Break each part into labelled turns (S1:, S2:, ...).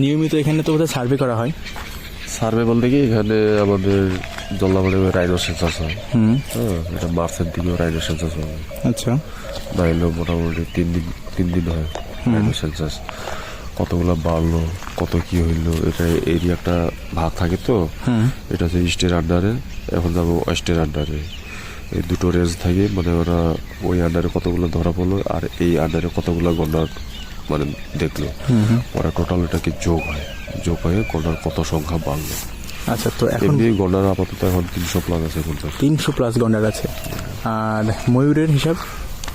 S1: নিয়মিত এখানে তো বোধহয় সার্ভে করা হয়।
S2: সার্ভে বলতে কি এখানে আমাদের জল্লাবাড়ি রাইনো সেন্সাস হয়। হ্যাঁ, এটা মার্চের দিকেও রাইনো সেন্সাস হয়।
S1: আচ্ছা,
S2: নাইলেও মোটামুটি তিন দিন হয় রাইনো সেন্সাস। কতগুলো বাড়লো, কত কি হইলো, এটা এরিয়া একটা ভাগ থাকে তো। এটা হচ্ছে ইস্টের আন্ডারে, এখন যাবো ওয়েস্টের আন্ডারে। এই দুটো রেঞ্জ থাকে, মানে ওরা ওই আন্ডারে কতগুলো ধরা পড়লো আর এই আন্ডারে কতগুলো গন্ডার মানে দেখলো, ওরা টোটাল এটাকে যোগ হয়ে গন্ডার কত সংখ্যা বাড়লো।
S1: আচ্ছা, তো এখন
S2: এমনি গন্ডার আপাতত এখন 300+ আছে।
S1: 300+ গন্ডার আছে। আর ময়ূরের হিসাব?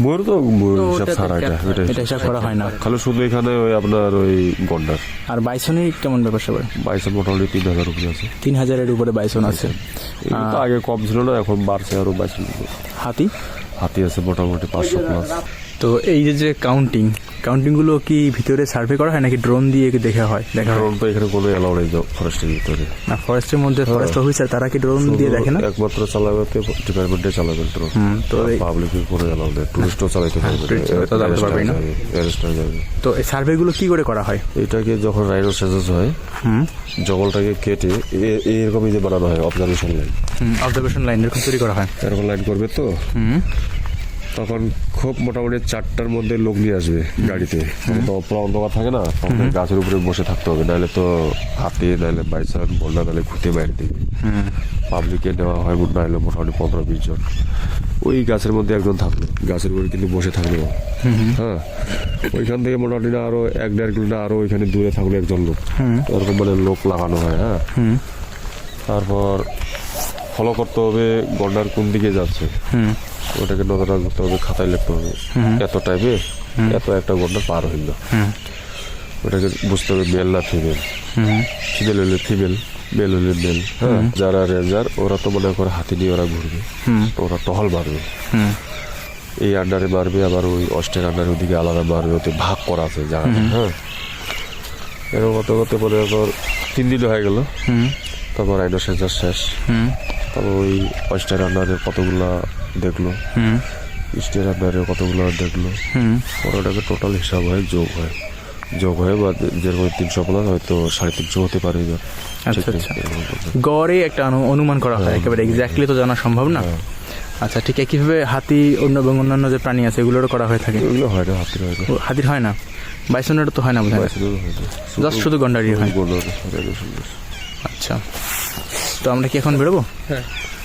S2: ময়ূর তো হিসাব ছাড়া
S1: এটা হিসাব করা হয় না,
S2: খালি শুধু এখানে ওই আপনার ওই গন্ডার।
S1: আর বাইসনের কেমন ব্যাপার সবাই?
S2: বাইসন মোটামুটি 3000 উপরে আছে।
S1: 3000-এর উপরে বাইসন আছে।
S2: এগুলো তো আগে কম ছিল না, এখন বাড়ছে আরো বাইসন। হাতি আছে মোটামুটি 500+।
S1: তো এই যে কাউন্টিং গুলো কি ভিতরে সার্ভে করা হয় নাকি ড্রোন দিয়ে দেখা হয়?
S2: ড্রোন তো এখানে কোনো এলাও নেই ফরেস্টের ভিতরে।
S1: না, ফরেস্টের মধ্যে ফরেস্ট অফিসার তারা কি ড্রোন দিয়ে দেখে না?
S2: একমাত্র চালাবে ডিপার্টমেন্টে চালাবে ড্রোন। তো পাবলিকের কোনো এলাও নেই, টুরিস্টও চালাইতে পারবে না, অ্যারেস্ট হয়ে যাবে।
S1: তো এই সার্ভে গুলো কি করে করা হয়?
S2: এটাকে যখন রাইনো সেন্সাস হয়, জঙ্গলটাকে কেটে এরকমই যে বানানো হয় অবজারভেশন লাইন।
S1: অবজারভেশন লাইন এরকম তৈরি করা হয়।
S2: এরকম লাইন করবে তো, তখন খুব মোটামুটি 4টার মধ্যে লোক নিয়ে আসবে গাড়িতে। তো অন্ধকার থাকে না, তখন গাছের উপরে বসে থাকতে হবে, নাহলে তো হাতে, নাহলে বাইসান বলনা, নাহলে খুঁটে বাইরে দিবে। পাবলিকে নেওয়া হয় নাহলে মোটামুটি 15-20 জন। ওই গাছের মধ্যে একজন থাকলো, গাছের উপরে কিন্তু বসে থাকলো। হ্যাঁ, ওইখান থেকে মোটামুটি না আরো 1-1.5 কিলোমিটার আরো ওইখানে দূরে থাকলো একজন লোক। ওরকম মানে লোক লাগানো হয়। হ্যাঁ, তারপর ফলো করতে হবে গন্ডার কোন দিকে যাচ্ছে, ওটাকে নজর রাখতে হবে, খাতায় লিখতে হবে এত টাইমে এত একটা গন্ডার পার হইল। ওটাকে বুঝতে হবে মেল না ফিমেল, ফিমেল হইলে ফিমেল, মেল হইলে মেল। হ্যাঁ, যারা রেঞ্জার ওরা তো মনে করে হাতি নিয়ে ওরা ঘুরবে, ওরা টহল মারবে, এই আন্ডারে মারবে, আবার ওই অস্টের আন্ডারে ওদিকে আলাদা মারবে, ওতে ভাগ করা আছে জায়গাটা। হ্যাঁ, এরকম করতে মনে কর 3 দিন হয়ে গেল। তারপর রাইনো সেন্সাস শেষ। তারপর ওই অস্টের আন্ডারে কতগুলা দেখলো, ইস্টের আন্ডারে কতগুলো দেখলো, ওটাকে টোটাল হিসাব হয়, যোগ হয় বা যেরকম 300+ হয়তো 350 হতে পারে।
S1: আচ্ছা, গড়ে একটা অনুমান করা হয়, একেবারে এক্স্যাক্টলি তো জানা সম্ভব না। আচ্ছা, ঠিক একইভাবে হাতি এবং অন্যান্য যে প্রাণী আছে এগুলোরও করা হয়ে থাকে?
S2: এগুলো হয় না,
S1: হাতির হয় না, বাইসনেরও তো হয় না বোধহয়, জাস্ট শুধু গন্ডারই হয়। আচ্ছা, তো আমরা কি এখন বেরোবো?